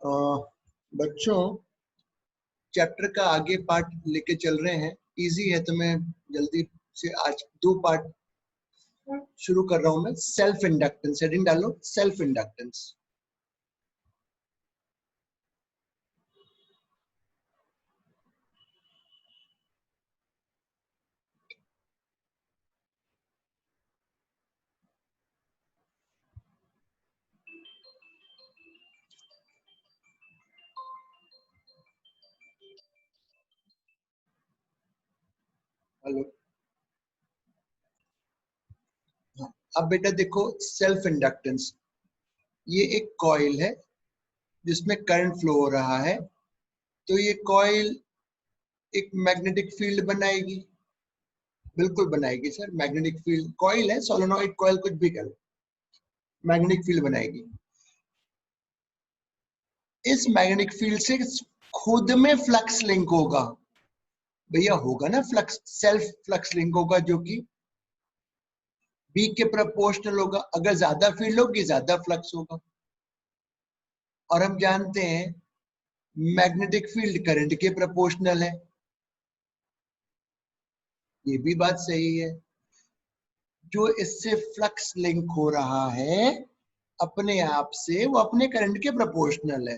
अ, बच्चों चैप्टर का आगे पार्ट लेके चल रहे हैं। इजी है तो मैं जल्दी से आज 2 पार्ट शुरू कर रहा हूं। मैं सेल्फ इंडक्टेंस, हेडिंग डालो सेल्फ इंडक्टेंस। हेलो, हाँ। अब बेटा देखो सेल्फ इंडक्टेंस, ये एक कॉइल है जिसमें करंट फ्लो हो रहा है। तो ये कॉइल एक मैग्नेटिक फील्ड बनाएगी, बिल्कुल बनाएगी सर। मैग्नेटिक फील्ड, कॉइल है, सोलेनोइड कॉइल कुछ भी करो, मैग्नेटिक फील्ड बनाएगी। इस मैग्नेटिक फील्ड से खुद में फ्लक्स लिंक होगा। भैया होगा ना फ्लक्स, सेल्फ फ्लक्स लिंक होगा जो कि बी के प्रोपोर्शनल होगा। अगर ज्यादा फील्ड होगी ज्यादा फ्लक्स होगा। और हम जानते हैं मैग्नेटिक फील्ड करंट के प्रोपोर्शनल है। ये भी बात सही है। जो इससे फ्लक्स लिंक हो रहा है अपने आप से, वो अपने करंट के प्रोपोर्शनल है।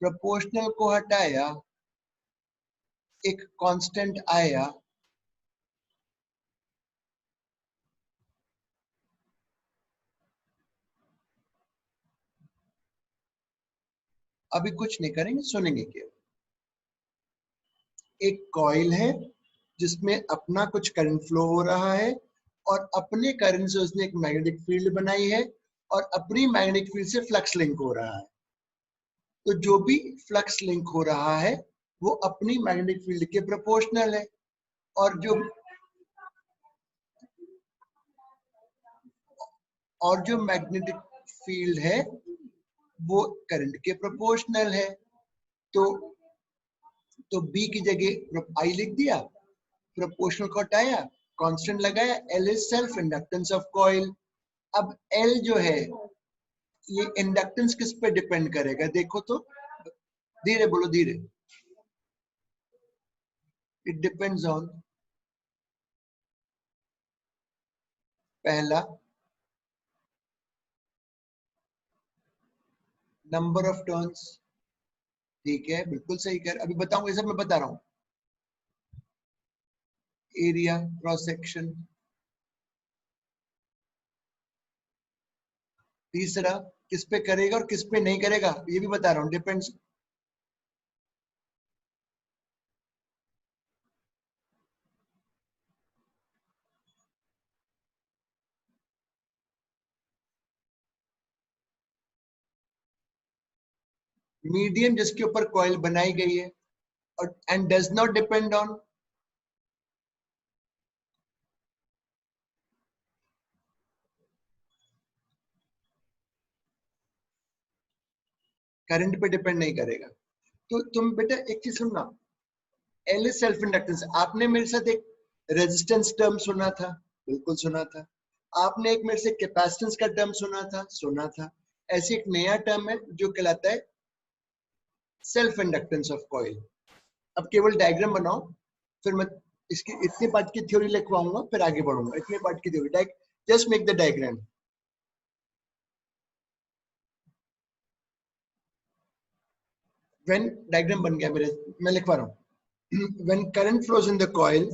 प्रोपोर्शनल को हटाया, एक कांस्टेंट आया। अभी कुछ नहीं करेंगे, सुनेंगे केवल। एक कॉइल है जिसमें अपना कुछ करंट फ्लो हो रहा है और अपने करंट से उसने एक मैग्नेटिक फील्ड बनाई है और अपनी मैग्नेटिक फील्ड से फ्लक्स लिंक हो रहा है। तो जो भी फ्लक्स लिंक हो रहा है वो अपनी मैग्नेटिक फील्ड के प्रोपोर्शनल है। और जो मैग्नेटिक फील्ड है वो करंट के प्रोपोर्शनल है। तो बी की जगह आई लिख दिया, प्रोपोर्शनल को हटाया, कांस्टेंट लगाया, L is self inductance of coil. अब एल जो है ये इंडक्टेंस किस पे डिपेंड करेगा देखो तो, धीरे बोलो धीरे। इट डिपेंड्स ऑन, पहला नंबर ऑफ टर्न्स। ठीक है, बिल्कुल सही कर। अभी बताऊंगा, ये सब मैं बता रहा हूं। Area, cross section. तीसरा किस पे करेगा और किस पे नहीं करेगा ये भी बता रहा हूं, डिपेंड्स। मीडियम जिसके ऊपर कॉइल बनाई गई है और and does not depend on, current पे डिपेंड नहीं करेगा। तो तुम बेटा एक चीज सुनना, एल इज सेल्फ इंडक्टेंस। आपने मेरे साथ एक रेजिस्टेंस टर्म सुना था, बिल्कुल सुना था। आपने एक मेरे से कैपेसिटेंस का टर्म सुना था, सुना था। ऐसे एक नया टर्म है जो कहलाता है सेल्फ इंडक्टेंस ऑफ कॉइल। अब केवल डायग्राम बनाओ, फिर मैं इसकी इतने पार्ट की थ्योरी लिखवाऊंगा, फिर आगे बढ़ूंगा। इतने पार्ट की theory, just make the diagram. Venn diagram बन गया मेरे, मैं लिखवा रहा हूं। When current flows in the coil,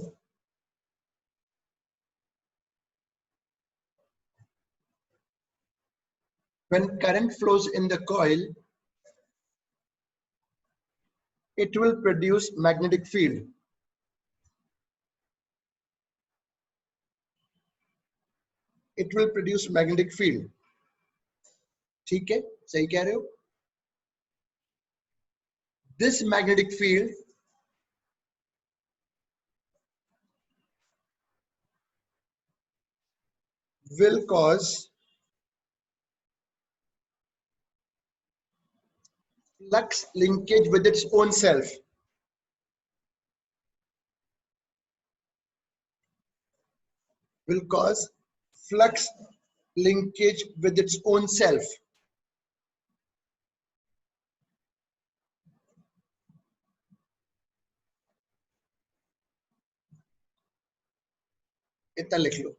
when current flows in the coil, it will produce magnetic field. It will produce magnetic field. ठीक है, सही कह रहे हो। This magnetic field will cause flux linkage with its own self. Will cause flux linkage with its own self. इतना लिख लो।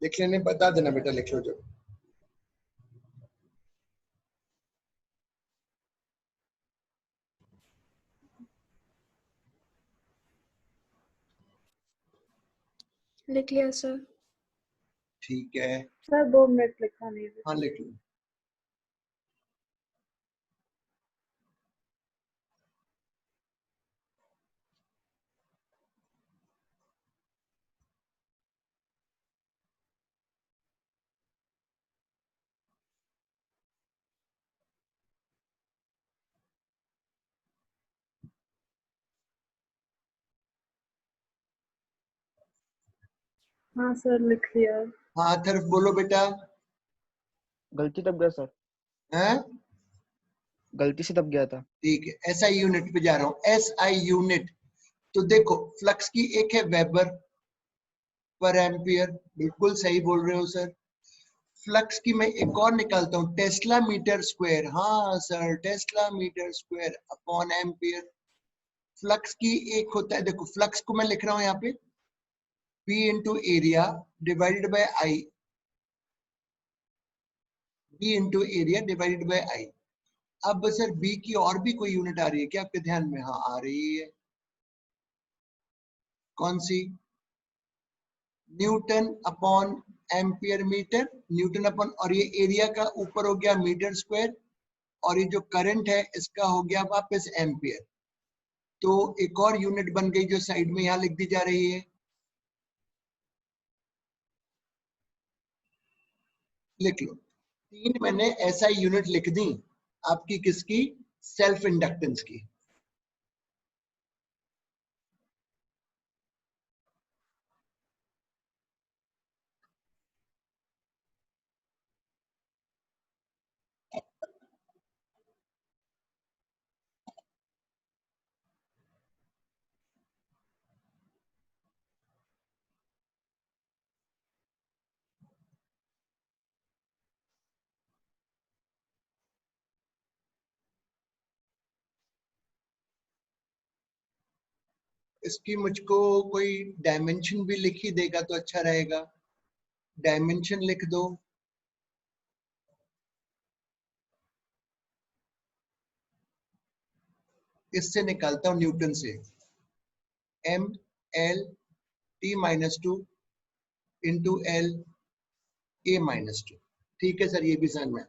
लिख लेने बता देना बेटा, लिख लो जो। लिख लिया सर। ठीक है सर 2 मिनट लिखा नहीं। हाँ लिख लो। हाँ सर लिख लिया। हाँ तरफ बोलो बेटा। गलती दब गया सर, हैं गलती से दब गया था। ठीक है, एसआई यूनिट पे जा रहा हूँ। एसआई यूनिट तो देखो, फ्लक्स की एक है वेबर पर एम्पियर, बिल्कुल सही बोल रहे हो सर। फ्लक्स की मैं एक और निकालता हूँ, टेस्ला मीटर स्क्वायर। हाँ sir, tesla metre square upon ampere. Flux की एक होता है, देखो फ्लक्स को मैं लिख रहा हूँ यहाँ पे P into area divided by I, B into area divided by I. अब सर B की और भी कोई यूनिट आ रही है क्या आपके ध्यान में? हाँ आ रही है। कौन सी? Newton upon ampere metre. Newton upon, और ये एरिया का ऊपर हो गया मीटर स्क्वायर, और ये जो करंट है इसका हो गया वापस एम्पियर। तो एक और यूनिट बन गई जो साइड में यहाँ लिख दी जा रही है। लिख लो। 3 मैंने ऐसा यूनिट लिख दी आपकी, किसकी? सेल्फ इंडक्टेंस की। इसकी मुझको कोई डायमेंशन भी लिख ही देगा तो अच्छा रहेगा। डायमेंशन लिख दो। इससे निकालता हूं न्यूटन से, M L T minus two into L A minus two. ठीक है सर, ये भी समझ में।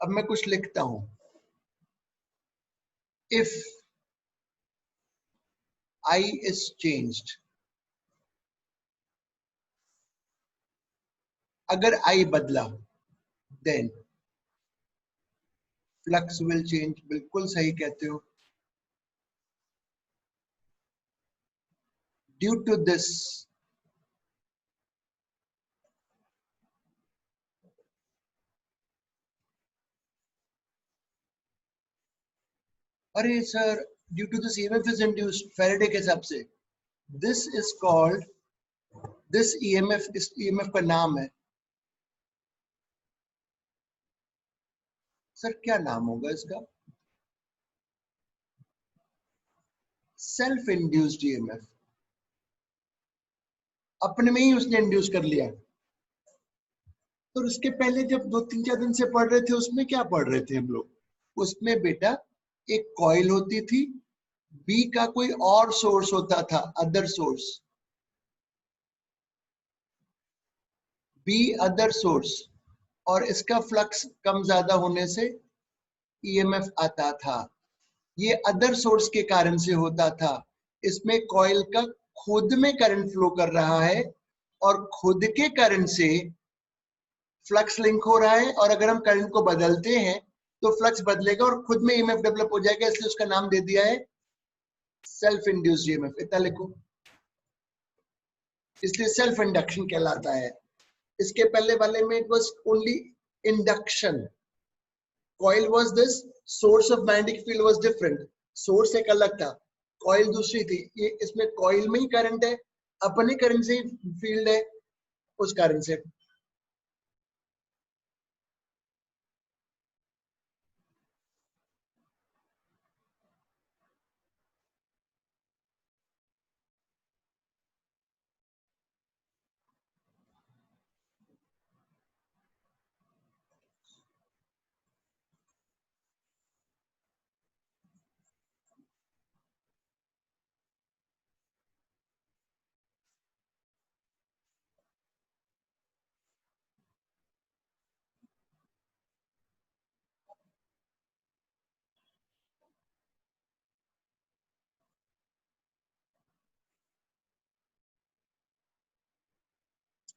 अब मैं कुछ लिखता हूं। इफ I is changed, अगर I बदला then flux will change। बिल्कुल सही कहते हो। Due to this, अरे sir, due to this EMF is induced Faraday के हिसाब से। This is called, this EMF, इस EMF का नाम है सर, क्या नाम होगा इसका? Self induced EMF। अपने में ही उसने इंड्यूस कर लिया। तो उसके पहले जब 2-3-4 दिन से पढ़ रहे थे, उसमें क्या पढ़ रहे थे हम लोग? उसमें बेटा एक कॉइल होती थी, बी का कोई और सोर्स होता था, other source, B other source, और इसका फ्लक्स कम ज्यादा होने से ईएमएफ आता था। ये अदर सोर्स के कारण से होता था। इसमें कॉइल का खुद में करंट फ्लो कर रहा है और खुद के करंट से फ्लक्स लिंक हो रहा है, और अगर हम करंट को बदलते हैं तो फ्लक्स बदलेगा और खुद में ईएमएफ डेवलप हो जाएगा, इसलिए उसका नाम दे दिया है सेल्फ इंड्यूस्ड ईएमएफ। इतना लिखो, इसलिए सेल्फ इंडक्शन कहलाता है। इसके पहले वाले में it was only induction, coil was this, source of magnetic field was different, source एक अलग था, कॉइल दूसरी थी। ये इसमें कॉइल में ही करंट है, अपने करंट से ही फील्ड है, उस कारण से।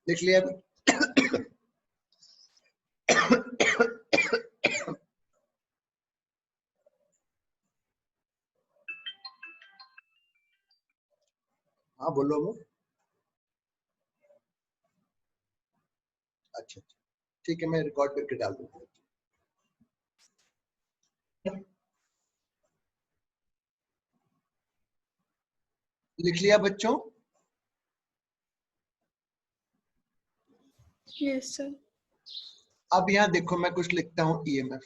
लिख लिया अभी? हाँ बोलो वो। अच्छा अच्छा, ठीक है, मैं रिकॉर्ड करके डाल दूंगा। लिख लिया बच्चों? Yes, sir. अब यहाँ देखो, मैं कुछ लिखता हूँ ईएमएफ।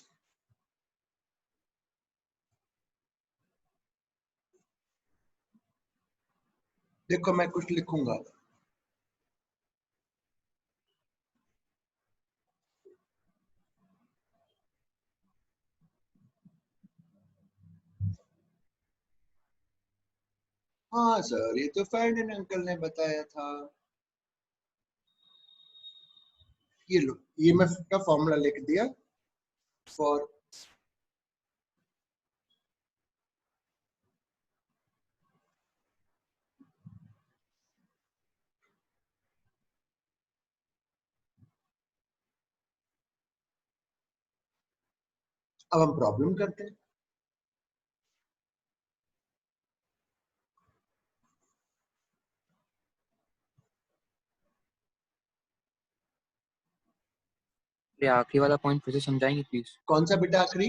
देखो मैं कुछ लिखूंगा, हाँ सर, ये तो फैराडे अंकल ने बताया था। ये लो, ईएमएफ का फॉर्मूला लिख दिया फॉर अब हम प्रॉब्लम करते हैं। ये आखिरी वाला पॉइंट फिर से समझाएंगे प्लीज? कौन सा बेटा आखिरी?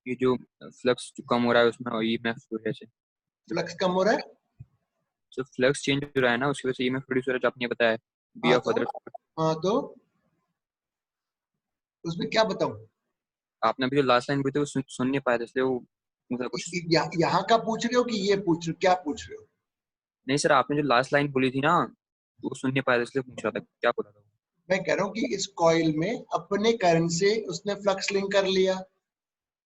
ये जो फ्लक्स जो कम हो रहा है उसमें ईएमएफ की वजह से, फ्लक्स कम हो रहा है? जो फ्लक्स चेंज हो रहा है ना उसकी वजह से ईएमएफ प्रोड्यूस हो रहा है, जो आपने बताया बी हाँ ऑफ तो, अदर। हाँ तो उसमें क्या बताऊं? आपने अभी जो लास्ट लाइन बोली थी वो सुन नहीं पाया था, इसलिए वो मतलब कुछ यहाँ का पूछ रहे हो कि ये पूछ रहे हो, क्या पूछ रहे हो? नहीं सर, आपने जो लास्ट लाइन बोली थी ना वो सुन नहीं पाया था, इसलिए पूछ रहा था क्या बोला था। मैं कह रहा हूँ कि इस कॉइल में अपने करंट से उसने फ्लक्स लिंक कर लिया।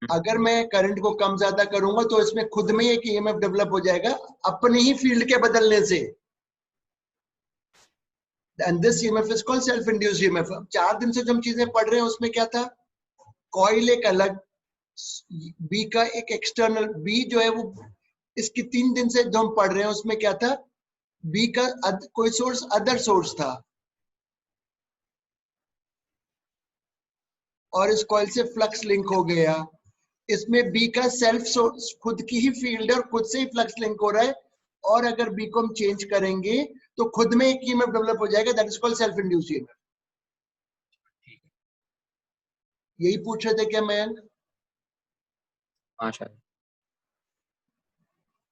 अगर मैं करंट को कम ज्यादा करूंगा तो इसमें खुद में एक ईएमएफ डेवलप हो जाएगा अपने ही फील्ड के बदलने से। And this EMF is called self induced EMF. 4 दिन से जो हम चीजें पढ़ रहे हैं उसमें क्या था? कॉइल एक अलग, बी का एक एक्सटर्नल, बी जो है वो इसकी 3 दिन से जो हम पढ़ रहे हैं उसमें क्या था? बी का कोई सोर्स अदर सोर्स था, और इस कॉइल से फ्लक्स लिंक हो गया। इसमें बी का सेल्फ सोर्स, खुद की ही फील्ड है और खुद से ही फ्लक्स लिंक हो रहा है, और अगर बी को हम चेंज करेंगे तो खुद में एक ईएमएफ डेवलप हो जाएगा, that is called self induced EMF. यही पूछ रहे थे क्या मयंक? हाँ शायद।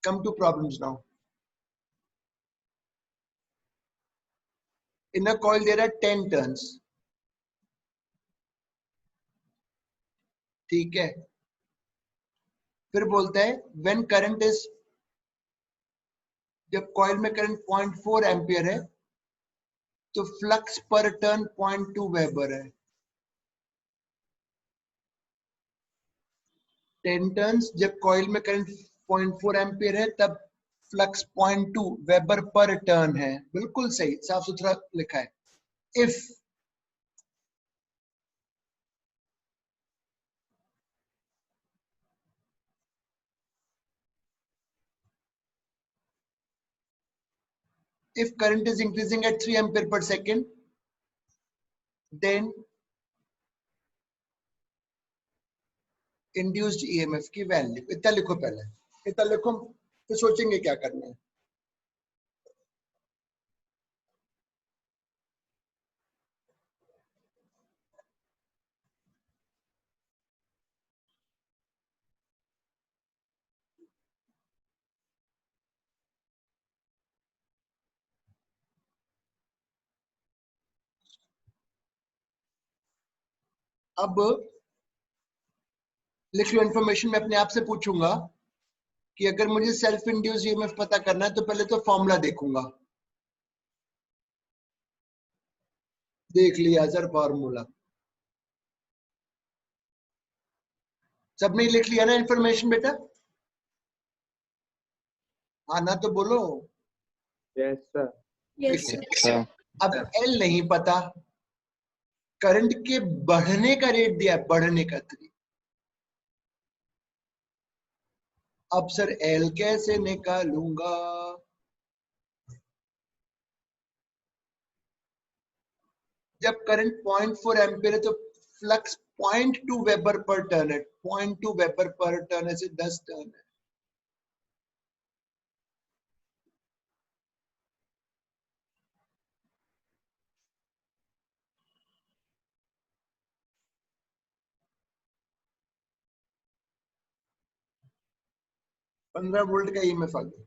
Come to problems now. In a coil there are 10 turns, ठीक है। फिर बोलता है व्हेन करंट इज, जब कॉइल में करंट 0.4 एम्पियर है तो फ्लक्स पर टर्न 0.2 वेबर है। 10 टर्न्स, जब कॉइल में करंट 0.4 एम्पियर है तब फ्लक्स 0.2 वेबर पर टर्न है। बिल्कुल सही, साफ सुथरा लिखा है। If current is increasing at 3 ampere per second, then induced EMF की वैल्यू, इतना लिखो पहले, इतना लिखो तो सोचेंगे क्या करना है। अब लिख लो इंफॉर्मेशन, मैं अपने आप से पूछूंगा कि अगर मुझे सेल्फ इंड्यूस ईएमएफ पता करना है तो पहले तो फॉर्मूला देखूंगा। देख लिया सर फॉर्मूला, सबने लिख लिया ना इंफॉर्मेशन बेटा? आना तो बोलो। Yes sir. Yes, sir. अब एल नहीं पता, करंट के बढ़ने का रेट दिया है, बढ़ने का तरीका। अब सर एल कैसे निकालूंगा? जब करंट 0.4 एम्पियर है तो फ्लक्स 0.2 वेबर पर टर्न है, 0.2 वेबर पर टर्न ऐसे 10 टर्न है। पंद्रह वोल्ट का ईएमएफ आ गया।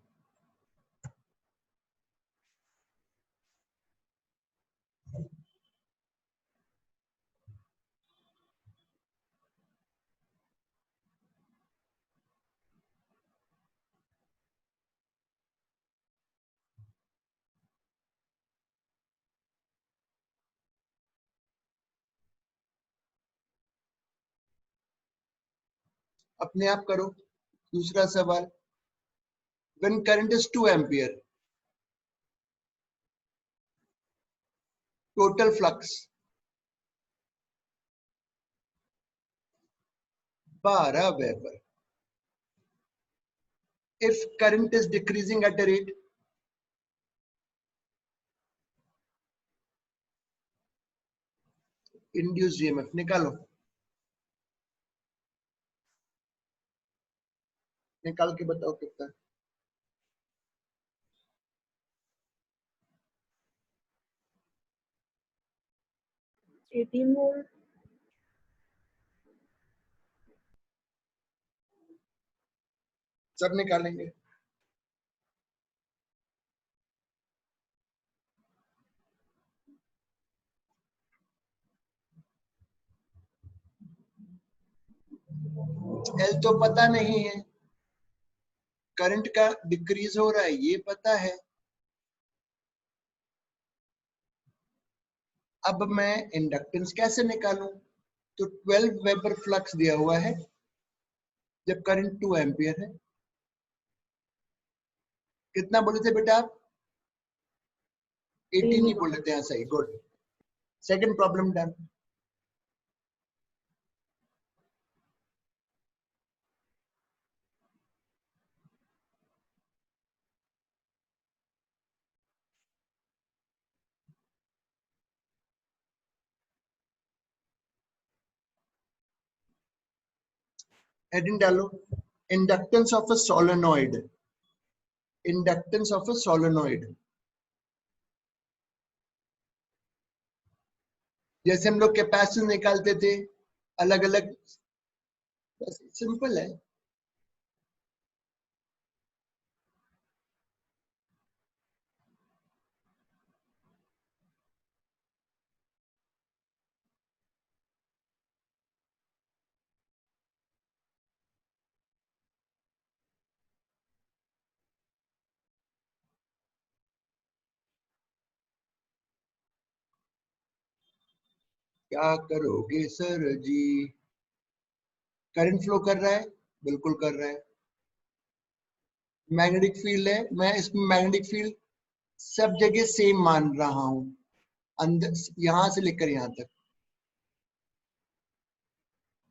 अपने आप करो। दूसरा सवाल, when current is 2 ampere, total flux 12 weber. if current is decreasing at a rate, induced EMF निकालो, निकाल के बताओ कितना। वोल्ट। सब निकालेंगे। एल तो पता नहीं है, करंट का डिक्रीज हो रहा है ये पता है। अब मैं इंडक्टेंस कैसे निकालूं? तो 12 वेबर फ्लक्स दिया हुआ है जब करंट 2 एम्पियर है। कितना बोले थे बेटा आप? 18 ही बोले थे। हाँ सही, good. Second problem done. Heading डालो, inductance of a solenoid. Inductance of a solenoid, जैसे हम लोग कैपेसिटेंस निकालते थे अलग अलग, बस सिंपल है। क्या करोगे सर जी? करंट फ्लो कर रहा है, बिल्कुल कर रहा है। मैग्नेटिक फील्ड है, मैं इसमें मैग्नेटिक फील्ड सब जगह सेम मान रहा हूं, अंदर यहां से लेकर यहां तक।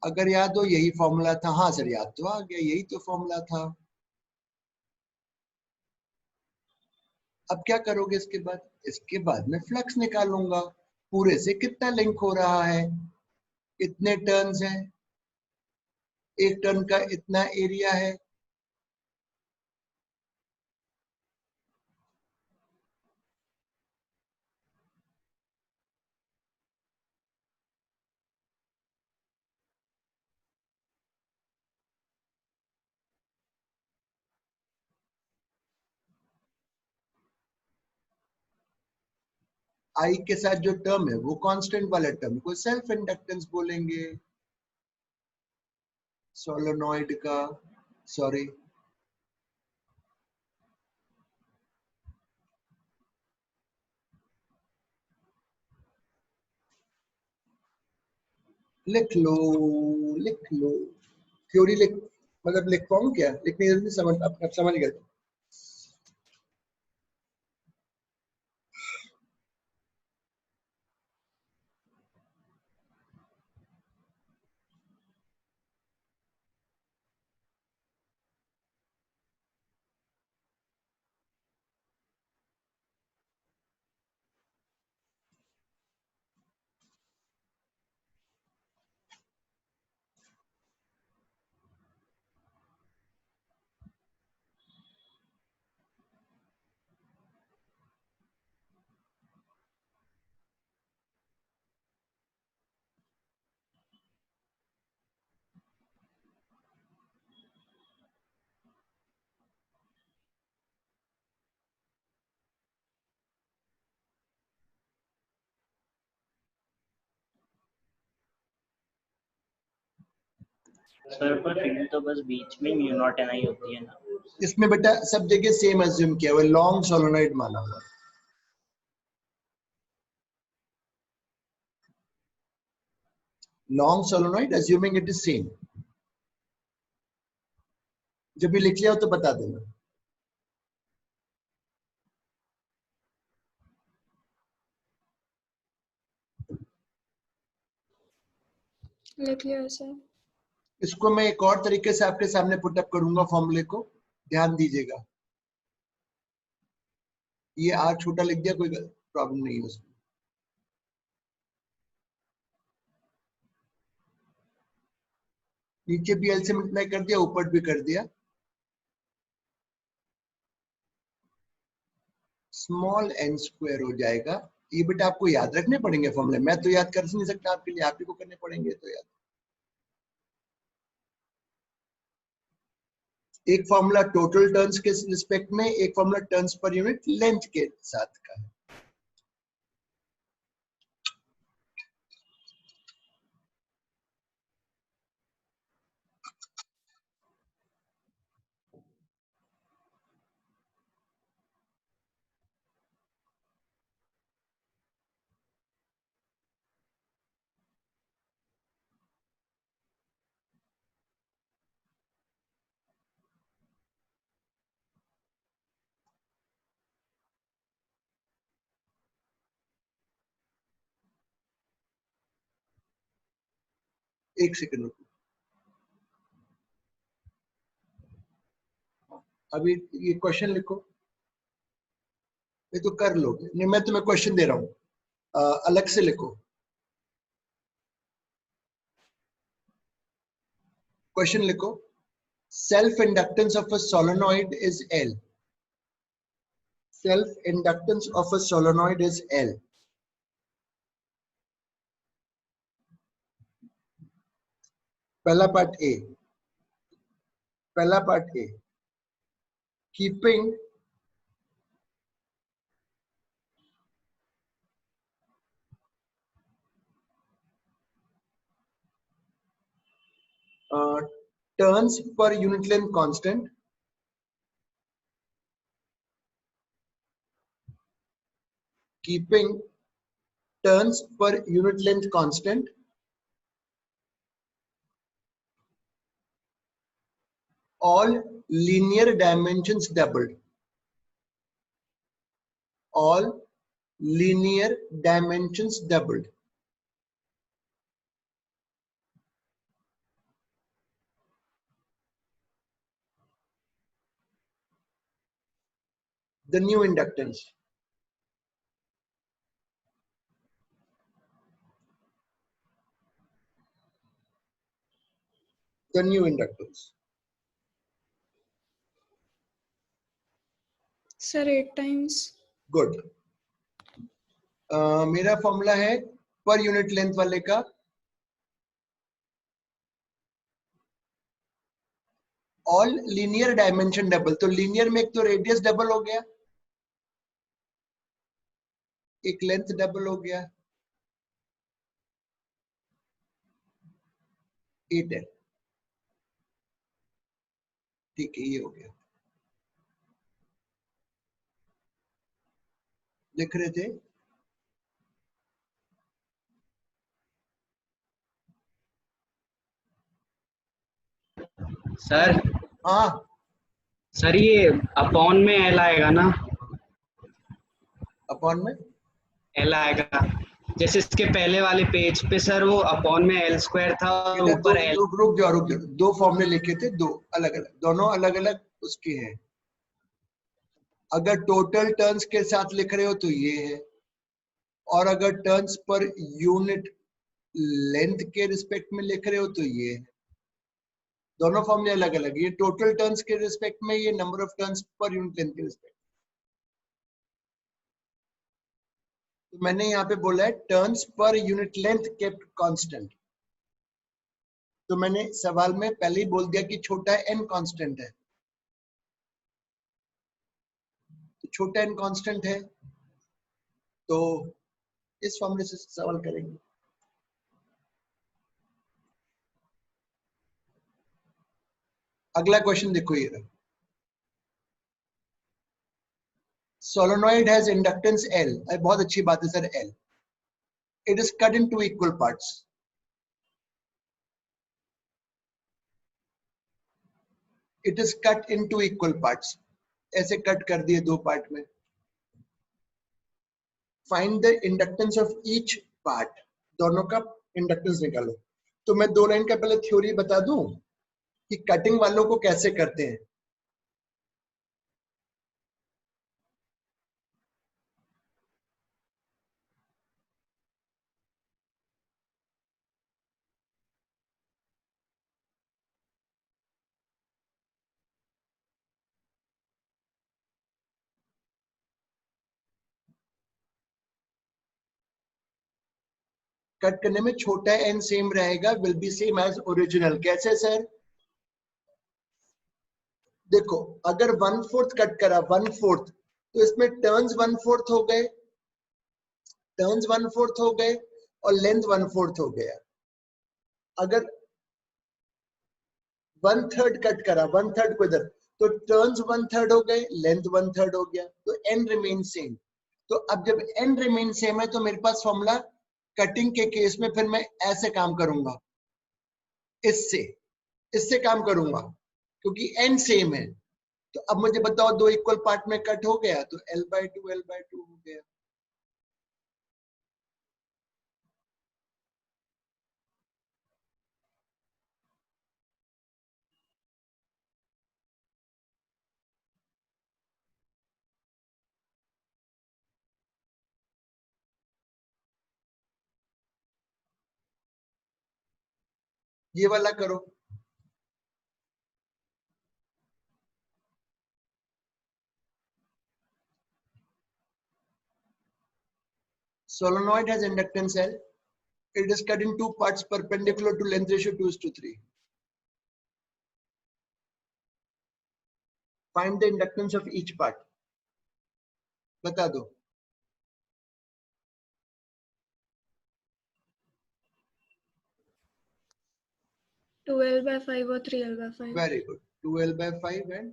अगर याद हो यही फॉर्मूला था। हाँ सर याद तो आ गया, यही तो फॉर्मूला था। अब क्या करोगे इसके बाद? इसके बाद मैं फ्लक्स निकालूंगा, पूरे से कितना लिंक हो रहा है, इतने टर्न्स हैं, एक टर्न का इतना एरिया है। आई के साथ जो टर्म है वो कांस्टेंट वाला टर्म को सेल्फ इंडक्टेंस बोलेंगे सोलेनॉइड का। सॉरी, लिख लो, लिख लो। थ्योरी लिख, मतलब लिख पाऊं क्या? लिखने की नहीं, समझ अब समझ गए। सर पर फील्ड तो बस बीच में म्यू नॉट एन आई होती है ना। इसमें बेटा सब जगह सेम अज्यूम किया हुआ, लॉन्ग सोलोनॉइड माना हुआ। Long solenoid assuming it is same. जब भी लिख लिया हो तो बता देना। लिख लिया सर। इसको मैं एक और तरीके से आपके सामने पुट अप करूंगा फॉर्मूले को, ध्यान दीजिएगा। ये आर छोटा लिख दिया, कोई प्रॉब्लम नहीं है उसमें। नीचे भी एल से मल्टीप्लाई कर दिया, ऊपर भी कर दिया। स्मॉल एन स्क्वायर हो जाएगा। ये बेटा आपको याद रखने पड़ेंगे फॉर्मूले, मैं तो याद कर नहीं सकता आपके लिए, आप ही को करने पड़ेंगे तो याद। एक फॉर्मूला टोटल टर्न्स के रिस्पेक्ट में, एक formula turns per unit length के साथ का है। एक सेकंड रुको, अभी ये क्वेश्चन लिखो। ये तो कर लोगे नहीं, मैं तुम्हें क्वेश्चन दे रहा हूं, अलग से लिखो। क्वेश्चन लिखो, self inductance of a solenoid is L. Self inductance of a solenoid is L. पहला पार्ट ए, पहला part A, keeping turns per unit length constant, keeping turns per unit length constant, all linear dimensions doubled. All linear dimensions doubled. The new inductance. The new inductance. Sir, 8 times. Good. मेरा formula है per unit length वाले का all linear dimension double. तो linear में एक तो radius double हो गया, एक लेंथ डबल हो गया, 8 है. ठीक है, ये हो गया. लिख रहे थे सर हाँ. सर ये अपॉन में एल आएगा ना? अपॉन में एल आएगा जैसे इसके पहले वाले पेज पे सर वो अपॉन में एल स्क्वायर था और दो, ऊपर एल. रुक जाओ. दो फॉर्मूले लिखे थे, दो अलग अलग, दोनों अलग अलग उसके हैं. अगर टोटल टर्न्स के साथ लिख रहे हो तो ये है, और अगर टर्न्स पर यूनिट लेंथ के रिस्पेक्ट में लिख रहे हो तो ये है. दोनों फॉर्मूले अलग अलग. ये टोटल टर्न्स के रिस्पेक्ट में, ये number of turns per unit length के रिस्पेक्ट. तो मैंने यहाँ पे बोला है turns per unit length kept constant. तो मैंने सवाल में पहले ही बोल दिया कि छोटा n कांस्टेंट है. तो छोटा n कांस्टेंट है तो इस फॉर्मूले से सवाल करेंगे. अगला क्वेश्चन देखो, ये रहा. Solenoid has inductance L. बहुत अच्छी बात है sir. L. It is cut in 2 equal parts. It is cut in 2 equal parts. ऐसे कट कर दिए दो पार्ट में. Find the inductance of each part. दोनों का इंडक्टेंस निकालो. तो मैं दो लाइन का पहले थ्योरी बता दूं कि कटिंग वालों को कैसे करते हैं. कट करने में छोटा n सेम रहेगा, will be same as original. कैसे सर? देखो, अगर 1/4 कट करा, 1/4, तो इसमें टर्न्स 1/4 हो गए, टर्न्स 1/4 हो गए और लेंथ 1/4 हो गया. अगर 1/3 कट करा, 1/3 को इधर, तो टर्न्स 1/3 हो गए, लेंथ 1/3 हो गया, तो n रिमेन सेम. तो अब जब n रिमेन सेम है तो मेरे पास फॉर्मूला कटिंग के केस में फिर मैं ऐसे काम करूंगा, इससे इससे काम करूंगा क्योंकि n सेम है. तो अब मुझे बताओ, दो इक्वल पार्ट में कट हो गया तो L/2 L/2 हो गया. ये वाला करो. Solenoid has inductance L. It is cut in two parts perpendicular to length ratio 2:3. Find the inductance of each part. बता दो. Two L/5 or 3 L/5. Very good. 2L/5 and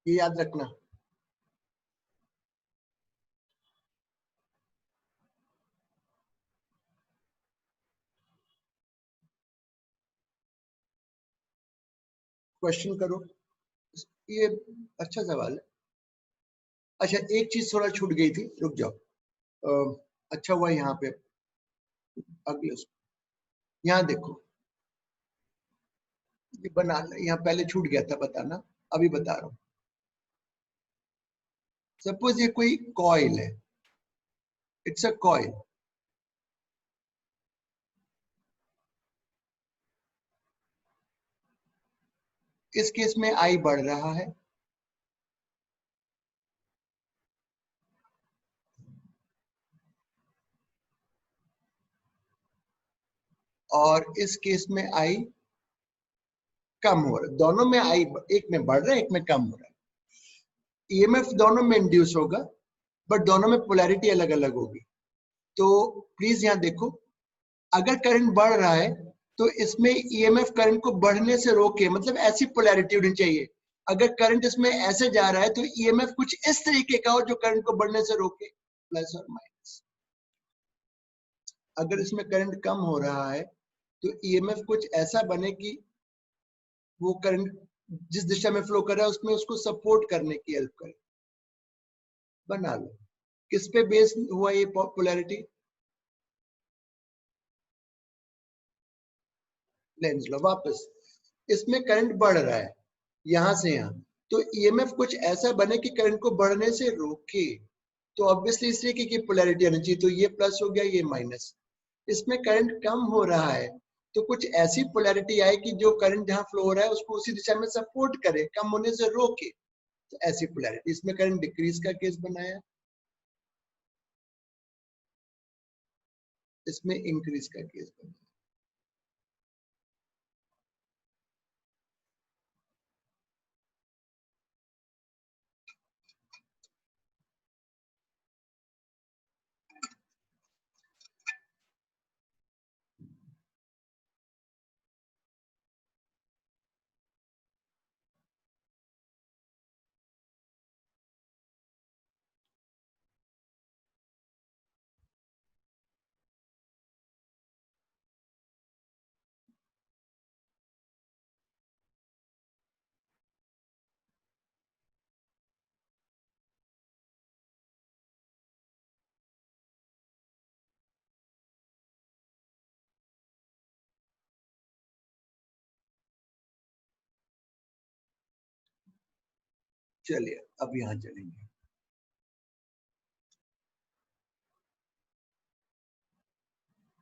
ये याद रखना. क्वेश्चन करो। ये अच्छा सवाल है। अच्छा, एक चीज थोड़ा छूट गई थी, रुक जाओ। अच्छा हुआ यहाँ पे अगले यहाँ देखो, ये बना, यहाँ पहले छूट गया था बताना, अभी बता रहा हूँ। सपोज ये कोई कॉइल है, इट्स अ कॉइल। इस केस में आई बढ़ रहा है, और इस केस में आई कम हो रहा है। दोनों में आई, एक में बढ़ रहा है, एक में कम हो रहा है। ईएमएफ दोनों में इंड्यूस होगा, बट दोनों में पोलैरिटी अलग अलग होगी। तो प्लीज यहाँ देखो, अगर करंट बढ़ रहा है तो इसमें ईएमएफ करंट को बढ़ने से रोके, मतलब ऐसी पोलैरिटी होनी चाहिए। अगर करंट इसमें ऐसे जा रहा है तो ईएमएफ कुछ इस तरीके का हो जो करंट को बढ़ने से रोके, प्लस और माइनस। अगर इसमें करंट कम हो रहा है तो ईएमएफ कुछ ऐसा बने कि वो करंट जिस दिशा में फ्लो कर रहा है उसमें उसको सपोर्ट करने की हेल्प करे। बना लो। किस पे बेस हुआ ये पोलैरिटी? लेंस लो। वापस इसमें करंट बढ़ रहा है यहां से यहां, तो ईएमएफ कुछ ऐसा बने कि करंट को बढ़ने से रोके। तो ऑब्वियसली इस तरीके की पोलैरिटी आनी चाहिए। तो ये प्लस हो गया, ये माइनस। इसमें करंट कम हो रहा है तो कुछ ऐसी पोलैरिटी आए कि जो करंट जहां फ्लो हो रहा है उसको उसी दिशा में सपोर्ट करे, कम होने से रोके। तो ऐसी पोलैरिटी। इसमें करंट डिक्रीज का केस बनाया, इसमें इंक्रीज का केस बनाया। चलिए अब यहां चलेंगे।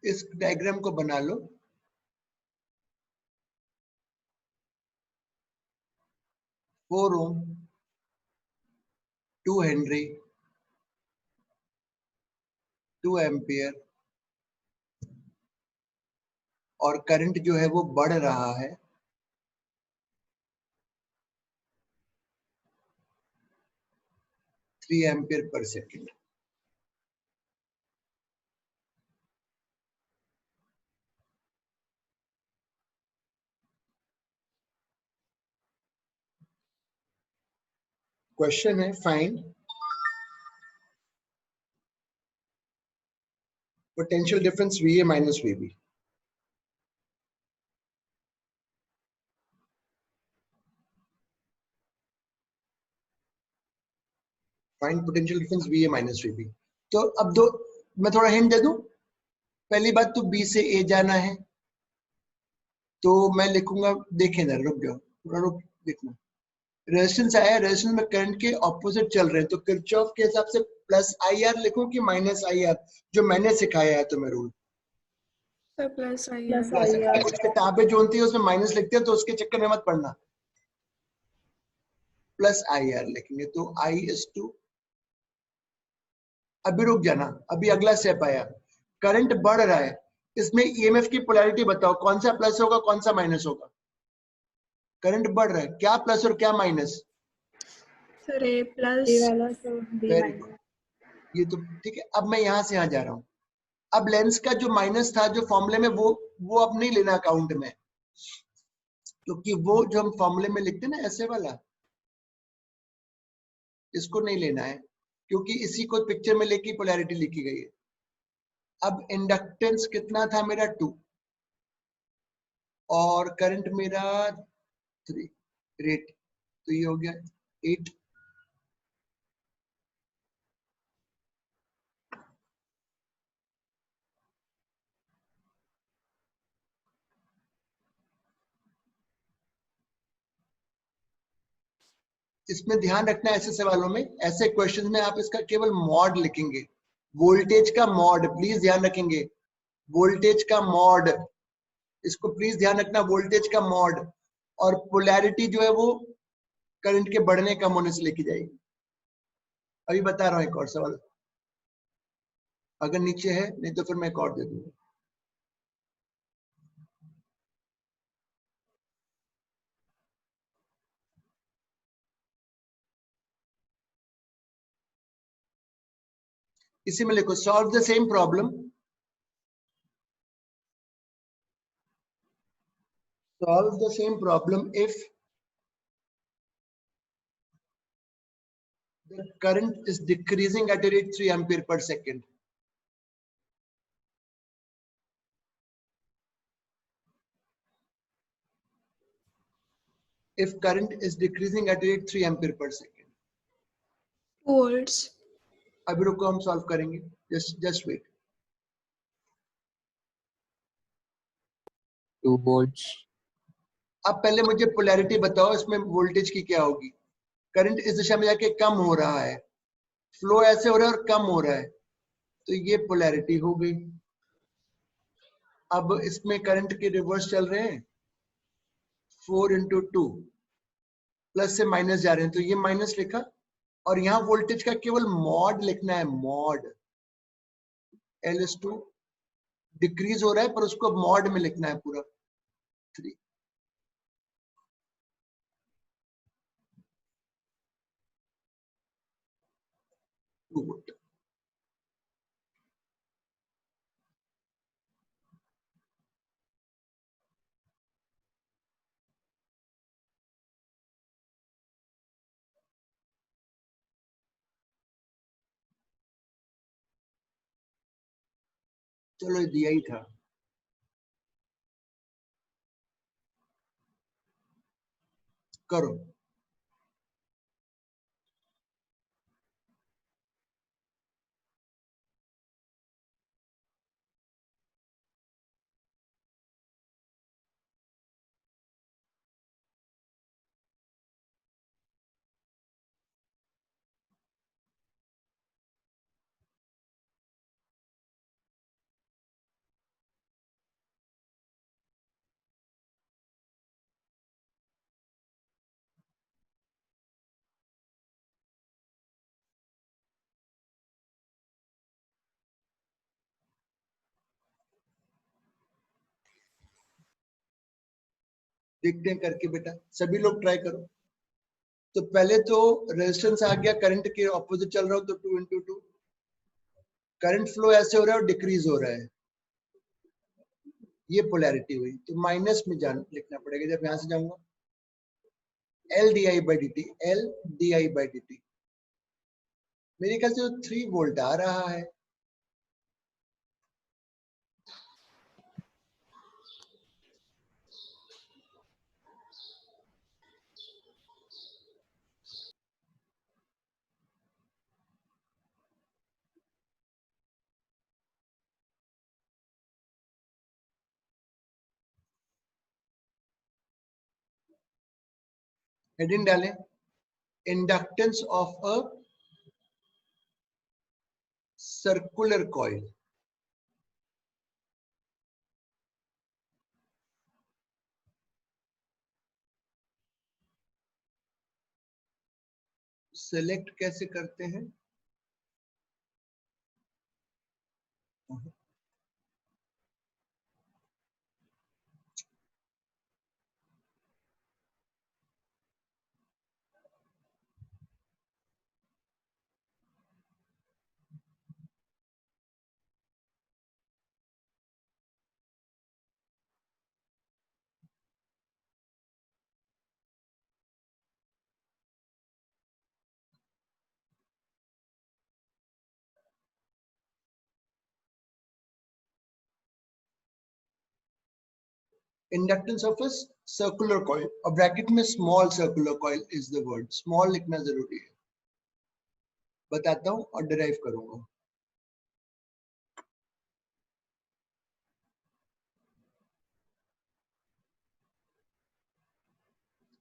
इस डायग्राम को बना लो। 4 ओम, 2 हेनरी, 2 एम्पियर, और करंट जो है वो बढ़ रहा है 3 एम्पियर पर सेकेंड। क्वेश्चन है find potential difference VA minus VB। Find potential difference VA minus VB। तो अब दो, मैं थोड़ा हिंट दे दूं। पहली बात तो B से A जाना है, तो मैं लिखूंगा, देखें ना, रुक जाओ थोड़ा, रुक देखना। रेजिस्टेंस आया, रेजिस्टेंस में करंट के ऑपोजिट चल रहे हैं, तो किरचॉफ के हिसाब से प्लस IR लिखूं कि माइनस IR, जो मैंने सिखाया है तुम्हें रूल? सर प्लस आई प्लस है। IR। कुछ किताबें जो होती है उसमें माइनस लिखते हैं, तो उसके चक्कर में मत पढ़ना, प्लस IR लिखेंगे। तो I/2। अभी रुक जाना, अभी अगला स्टेप आया। करंट बढ़ रहा है, इसमें ईएमएफ की पोलैरिटी बताओ, कौन सा प्लस होगा कौन सा माइनस होगा? करंट बढ़ रहा है, क्या प्लस और क्या minus? Sir A A plus. वाला तो B वेरी माइनस। गुड, ये तो ठीक है। अब मैं यहां से यहां जा रहा हूं। अब लेंस का जो माइनस था जो फॉर्मूले में, वो अब नहीं लेना अकाउंट में, क्योंकि वो जो हम फॉर्मूले में लिखते हैं ना ऐसे वाला, इसको नहीं लेना है, क्योंकि इसी को पिक्चर में लेके पोलैरिटी लिखी गई है। अब इंडक्टेंस कितना था मेरा? 2, और करंट मेरा 3। रेट, तो ये हो गया 8। इसमें ध्यान रखना है ऐसे सवालों में, ऐसे क्वेश्चन में आप इसका केवल मॉड लिखेंगे, वोल्टेज का मॉड, प्लीज ध्यान रखेंगे, वोल्टेज का मॉड, इसको प्लीज ध्यान रखना, वोल्टेज का मॉड। और पोलैरिटी जो है वो करंट के बढ़ने कम होने से लेके जाएगी। अभी बता रहा हूं एक और सवाल, अगर नीचे है, नहीं तो फिर मैं एक और दे दूंगा। इसी में लिखो, solve the same problem, solve the same problem if the current is decreasing at a rate 3 ampere per second. If current is decreasing at a rate 3 ampere per second. 2 volts. अभी रुको, हम सॉल्व करेंगे, just wait. 2 volts. अब पहले मुझे polarity बताओ, इसमें voltage की क्या होगी? करंट इस दिशा में जाके कम हो रहा है, फ्लो ऐसे हो रहा है और कम हो रहा है, तो ये पोलैरिटी हो गई। अब इसमें करंट के रिवर्स चल रहे हैं, 4 into 2, प्लस से माइनस जा रहे हैं, तो ये माइनस लिखा, और यहाँ वोल्टेज का केवल मॉड लिखना है, मॉड L/2 डिक्रीज हो रहा है पर उसको मॉड में लिखना है पूरा 3। वोल्ट। चलो ये दिया ही था, करो। देखते हैं करके बेटा, सभी लोग ट्राई करो। तो पहले तो रेजिस्टेंस आ गया, करंट के ऑपोजिट चल रहा हो तो 2 into 2, करंट फ्लो ऐसे हो रहा है और डिक्रीज हो रहा है, ये पोलैरिटी हुई, तो माइनस में जान लिखना पड़ेगा। जब यहां से जाऊंगा, L di/dt, L di/dt, मेरे ख्याल से 3 वोल्ट आ रहा है, हेडिंग डालें, inductance of a circular coil. Select कैसे करते हैं? Inductance of a circular coil, और ब्रैकेट में small circular coil is the word, small लिखना जरूरी है। बताता हूं और डिराइव करूंगा।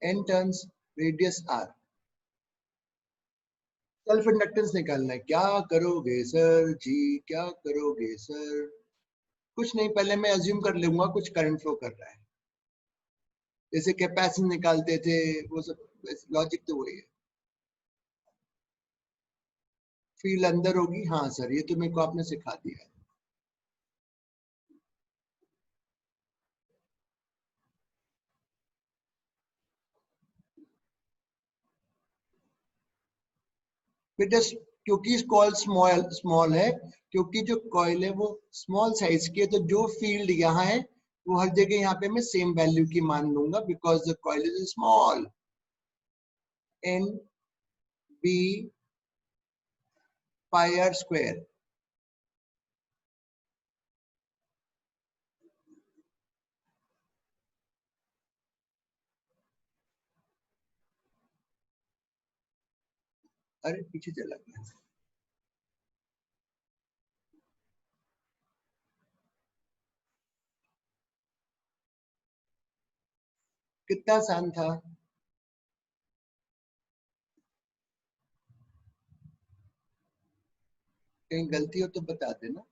n turns, radius r, self inductance निकालना है। क्या करोगे सर जी, क्या करोगे सर? कुछ नहीं, पहले मैं अज्यूम कर लूंगा कुछ करंट फ्लो कर रहा है, जैसे कैपेसिटेंस निकालते थे, वो सब लॉजिक तो वही है। फील्ड अंदर होगी, हाँ सर, ये तो मेरे को आपने सिखा दिया है। बेटा क्योंकि कॉइल स्मॉल स्मॉल है, क्योंकि जो कॉइल है वो स्मॉल साइज की है, तो जो फील्ड यहाँ है वो हर जगह यहाँ पे मैं सेम वैल्यू की मान लूंगा, because the coil is small. N B pi R square, अरे पीछे चला गया। कितना आसान था। कहीं गलती हो तो बता देना।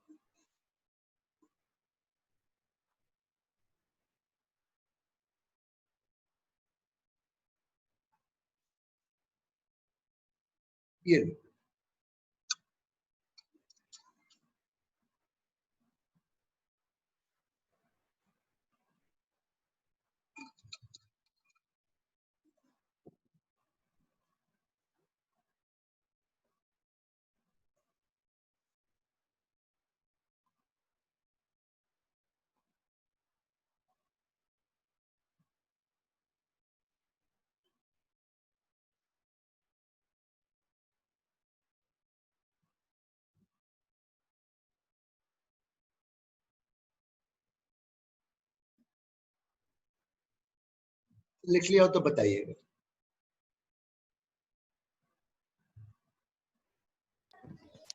ये लो। लिख लिया हो तो बताइएगा।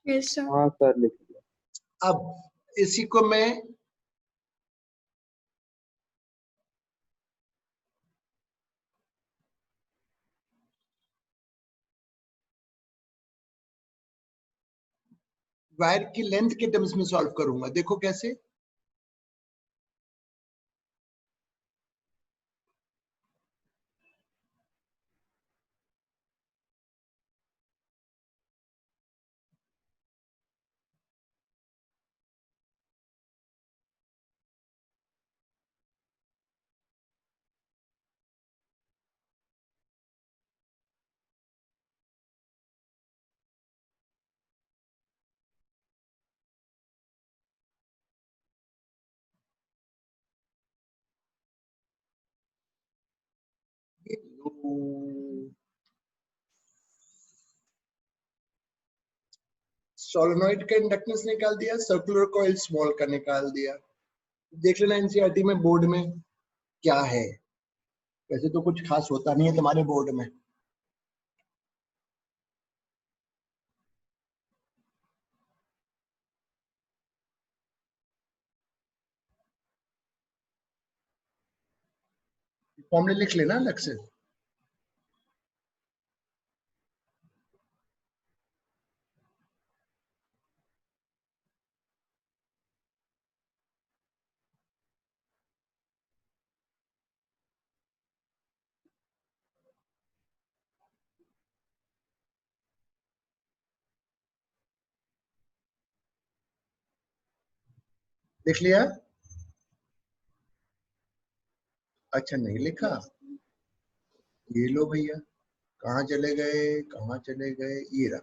Yes, sir. हाँ सर लिख लिया। अब इसी को मैं वायर की लेंथ के टर्म्स में सॉल्व करूंगा। देखो कैसे। सोलेनॉइड का इंडक्टेंस निकाल दिया, सर्कुलर कॉइल स्मॉल का निकाल दिया। देख लेना एनसीईआरटी में बोर्ड में क्या है। वैसे तो कुछ खास होता नहीं है तुम्हारे बोर्ड में। फॉर्मूले लिख लेना अलग से। लिख लिया? अच्छा नहीं लिखा? ये लो भैया, कहाँ चले गए, कहाँ चले गए, ये रहा।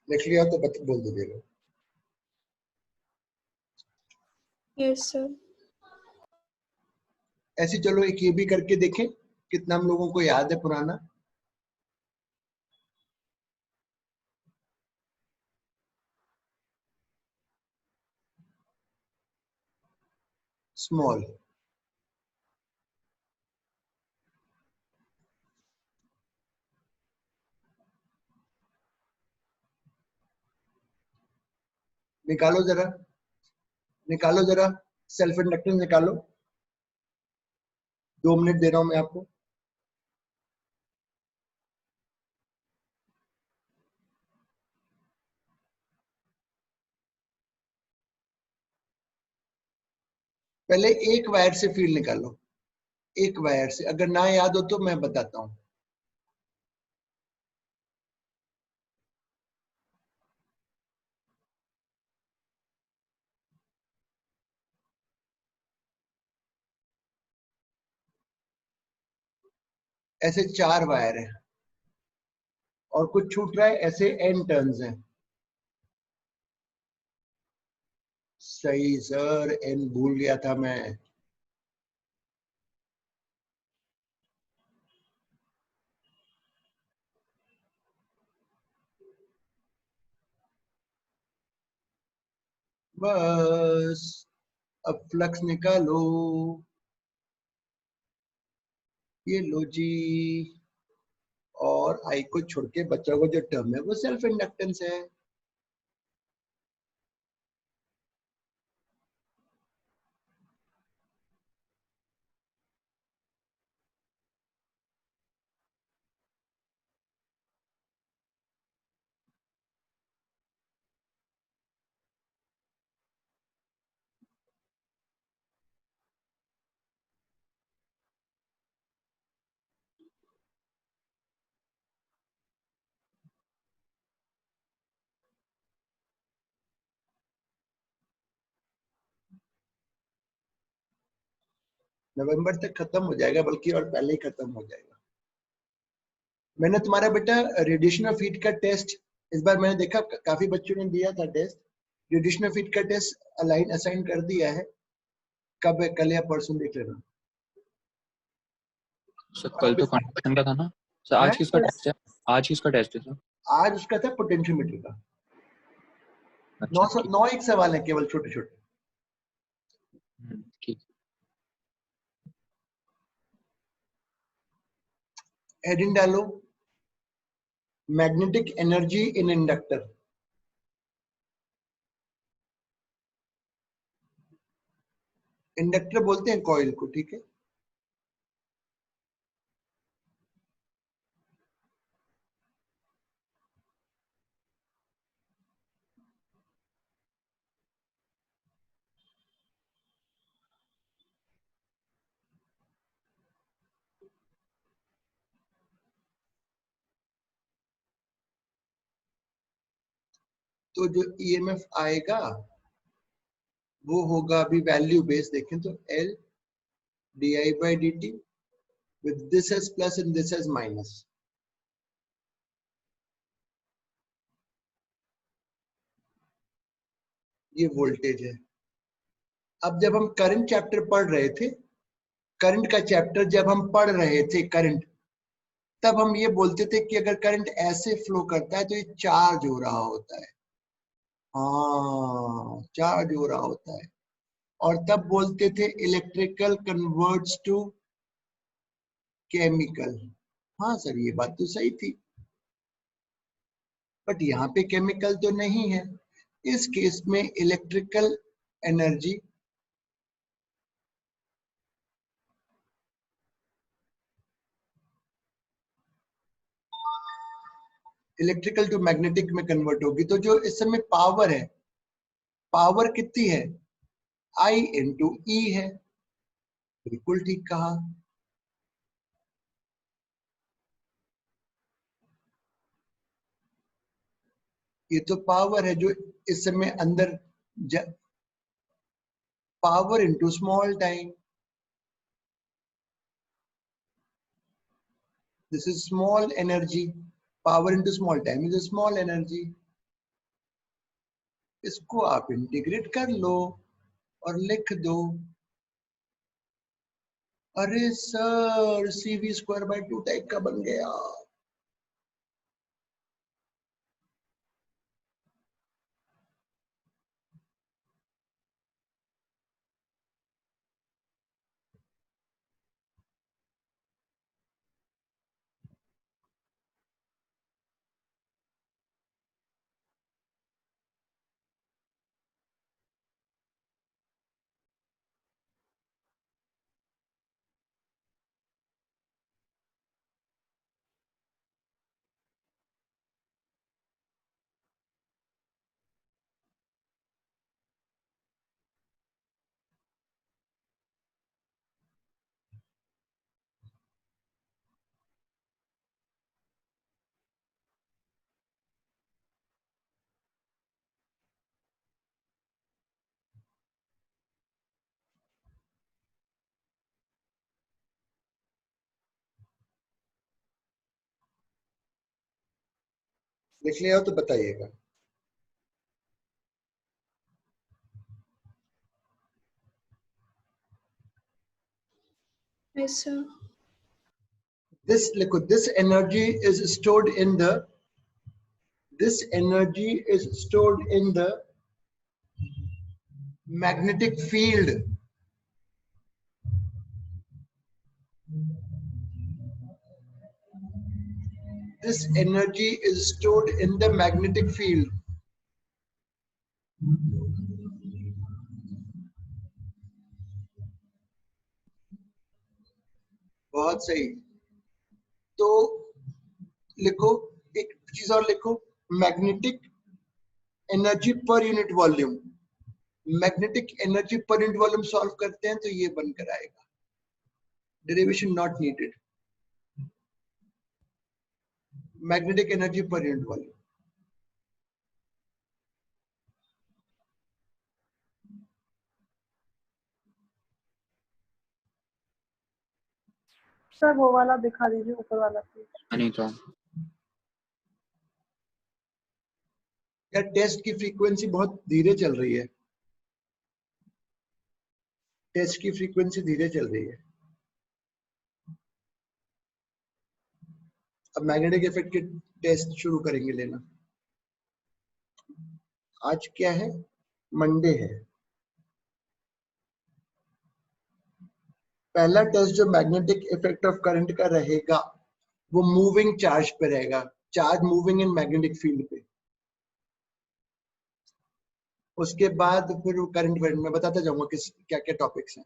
लिख लिया तो बोल दीजिएगा। Yes, sir. ऐसे चलो एक ये भी करके देखें कितना हम लोगों को याद है पुराना। स्मॉल, निकालो जरा, निकालो जरा, सेल्फ इंडक्टेंस निकालो। 2 मिनट दे रहा हूं मैं आपको। पहले एक वायर से फील्ड निकालो, एक वायर से। अगर ना याद हो तो मैं बताता हूं। ऐसे 4 वायर हैं और कुछ छूट रहा है, ऐसे n टर्न्स हैं। सही सर, n भूल गया था मैं। बस अब फ्लक्स निकालो। ये लो जी। और आई को छोड़ के बचा हुआ जो टर्म है वो सेल्फ इंडक्टेंस है। नवंबर तक खत्म हो जाएगा, बल्कि और पहले ही खत्म हो जाएगा। मैंने तुम्हारा बेटा रेडिएशन ऑफ हीट का टेस्ट इस बार मैंने देखा काफी बच्चों ने दिया था टेस्ट। रेडिएशन ऑफ हीट का टेस्ट असाइन कर दिया है। कब है? कल या परसों देख लेना। सर कल तो कंडक्शन का था ना सर। आज किसका टेस्ट है? आज किसका टेस्ट है सर? आज उसका था पोटेंशियोमीटर का। अच्छा, 9 एक सवाल है केवल, छोटे छोटे। ठीक। हेडिंग डालो, magnetic energy in inductor. Inductor बोलते हैं कॉइल को, ठीक है। तो जो ईएमएफ आएगा वो होगा, अभी वैल्यू बेस देखें तो L di/dt with this as plus and this as minus। ये वोल्टेज है। अब जब हम करंट चैप्टर पढ़ रहे थे, करंट का चैप्टर जब हम पढ़ रहे थे करंट, तब हम ये बोलते थे कि अगर करंट ऐसे फ्लो करता है तो ये चार्ज हो रहा होता है। हाँ, चार्ज हो रहा होता है। और तब बोलते थे इलेक्ट्रिकल कन्वर्ट्स टू केमिकल। हाँ सर, ये बात तो सही थी, बट यहाँ पे केमिकल तो नहीं है। इस केस में electrical energy electrical to magnetic में कन्वर्ट होगी। तो जो इस समय पावर है, पावर कितनी है? I इंटू ई है। बिल्कुल ठीक कहा। ये तो पावर है जो इस समय अंदर power into small time. This is small energy. Power into small time is small energy. इसको आप इंटीग्रेट कर लो और लिख दो। अरे सर CV²/2 टाइप का बन गया। लिख लिया हो तो बताइएगा। Yes, sir. This liquid, this energy is stored in the magnetic field. This energy is stored in the magnetic field. बहुत सही। तो लिखो, एक चीज और लिखो, magnetic energy per unit volume. Magnetic energy per unit volume solve करते हैं तो ये बनकर आएगा। Derivation not needed. Magnetic energy per unit volume. Sir वो वाला दिखा दीजिए, ऊपर वाला पेज। नहीं तो यार टेस्ट की फ्रीक्वेंसी बहुत धीरे चल रही है। टेस्ट की फ्रीक्वेंसी धीरे चल रही है। अब मैग्नेटिक इफेक्ट के टेस्ट शुरू करेंगे लेना। आज क्या है? मंडे है। पहला टेस्ट जो मैग्नेटिक इफेक्ट ऑफ करंट का रहेगा वो मूविंग चार्ज पे रहेगा। Charge moving in magnetic field पे। उसके बाद फिर करंट में बताता जाऊंगा किस क्या क्या टॉपिक्स हैं।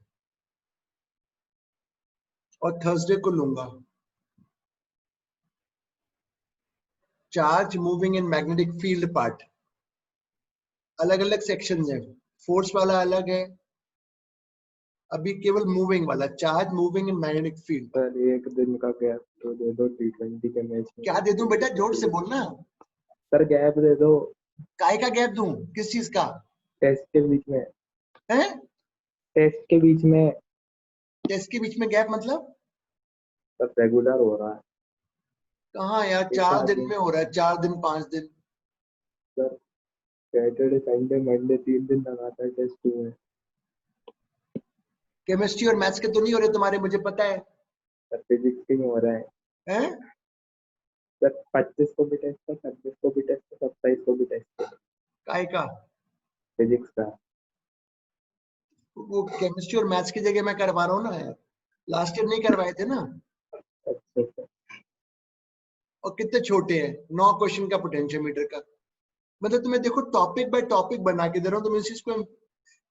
और थर्सडे को लूंगा charge moving in magnetic field part. अलग अलग सेक्शंस हैं। फोर्स वाला अलग है, अभी केवल मूविंग वाला, charge moving in magnetic field. Sir एक दिन का गैप तो दे दो T20 के मैच में। क्या दे दूं बेटा? जोर से बोलना। सर गैप दे दो। काय का गैप दूं? किस चीज का? टेस्ट के बीच में। हैं? टेस्ट के बीच में। टेस्ट के बीच में गैप मतलब? सर रेगुलर हो रहा है। कहाँ यार, एक 4 आध दिन दिन। में हो रहा है, 4 दिन 5 दिन। सर सैटरडे संडे मंडे 3 दिन लगातार टेस्ट हुए हैं। केमिस्ट्री और मैथ्स के तो नहीं हो रहे तुम्हारे, मुझे पता है। सर फिजिक्स के में हो रहा है। हैं? सर 25 को भी टेस्ट है, 26 को भी टेस्ट है, 27 को भी टेस्ट है काय का? फिजिक्स का। वो केमिस्ट्री और मैथ्स की जगह मैं करवा रहा हूँ ना यार। लास्ट ईयर नहीं करवाए थे ना। अच्छा सर। और कितने छोटे हैं, 9 क्वेश्चन का पोटेंशियोमीटर का। मतलब तुम्हें देखो टॉपिक बाय टॉपिक बना के दे रहा हूँ, तुम इस चीज को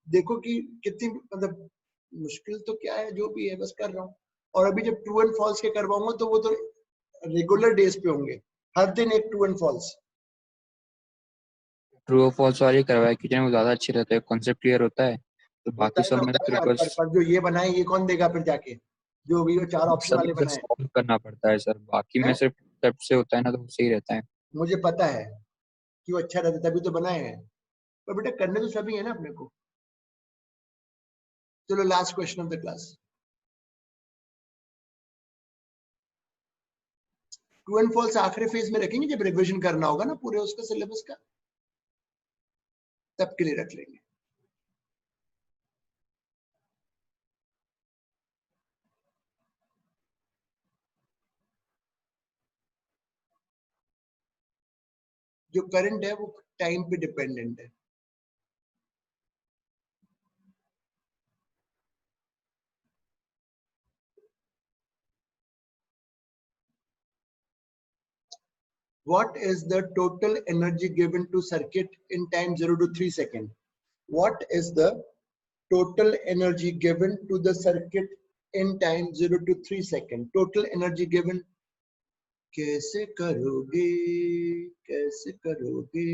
देखो कि कितनी मतलब मुश्किल तो क्या है, जो भी है बस कर रहा हूँ। और अभी जब ट्रू एंड फॉल्स के करवाऊंगा तो वो तो रेगुलर डेज पे होंगे, हर दिन एक ट्रू एंड फॉल्स। ट्रू और फॉल्स वाली करवाए कि वो ज्यादा अच्छे रहते हैं, कॉन्सेप्ट क्लियर होता है, तो बाकी सब में फिर बस पर जो ये बनाए ये कौन देगा फिर जाके, जो भी वो 4 ऑप्शन सब वाले फिर बनाए? सॉल्व करना पड़ता है सर। बाकी में हैं? सिर्फ स्टेप से होता है ना, तो वो सही रहता है। मुझे पता है कि वो अच्छा रहता, तभी तो बनाए हैं। पर बेटा करने तो सभी है ना अपने को। चलो last question of the class. True and false आखिरी फेज में रखेंगे जब रिवीजन करना होगा ना पूरे उसका सिलेबस का। तब के लिए रख लेंगे। जो करंट है वो टाइम पे डिपेंडेंट है। What is the total energy given to circuit in time 0 to 3 seconds? What is the total energy given to the circuit in time 0 to 3 seconds? Total energy given. कैसे करोगे, कैसे करोगे?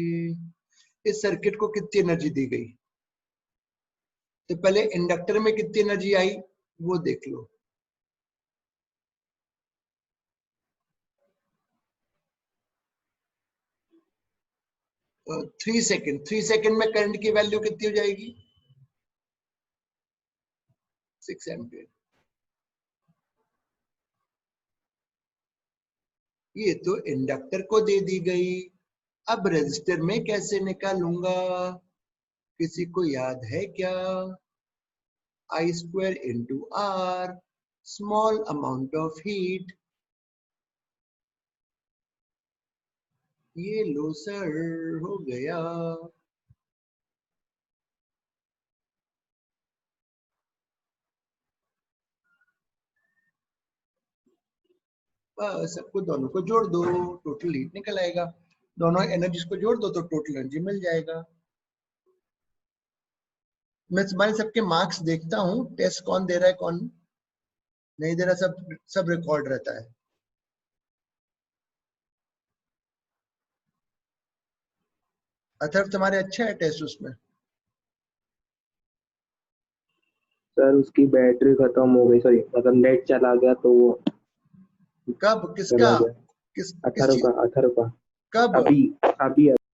इस circuit को कितनी energy दी गई? तो पहले इंडक्टर में कितनी एनर्जी आई वो देख लो। थ्री सेकेंड में करंट की वैल्यू कितनी हो जाएगी? 6 एम्पियर। ये तो इंडक्टर को दे दी गई। अब रेजिस्टर में कैसे निकालूंगा? किसी को याद है क्या? I² into R, small amount of heat। ये लो सर, हो गया। बस सबको दोनों को जोड़ दो, टोटल हीट निकल आएगा। दोनों एनर्जीज को जोड़ दो तो टोटल एनर्जी मिल जाएगा। मैं तुम्हारे सबके मार्क्स देखता हूँ, टेस्ट कौन दे रहा है कौन नहीं दे रहा, सब रिकॉर्ड रहता है। अथर्व तुम्हारे अच्छा है टेस्ट उसमें? सर उसकी बैटरी खत्म हो गई, सॉरी मतलब नेट चला गया तो वो कब? किसका? चला गया। किस 18 का कब? अभी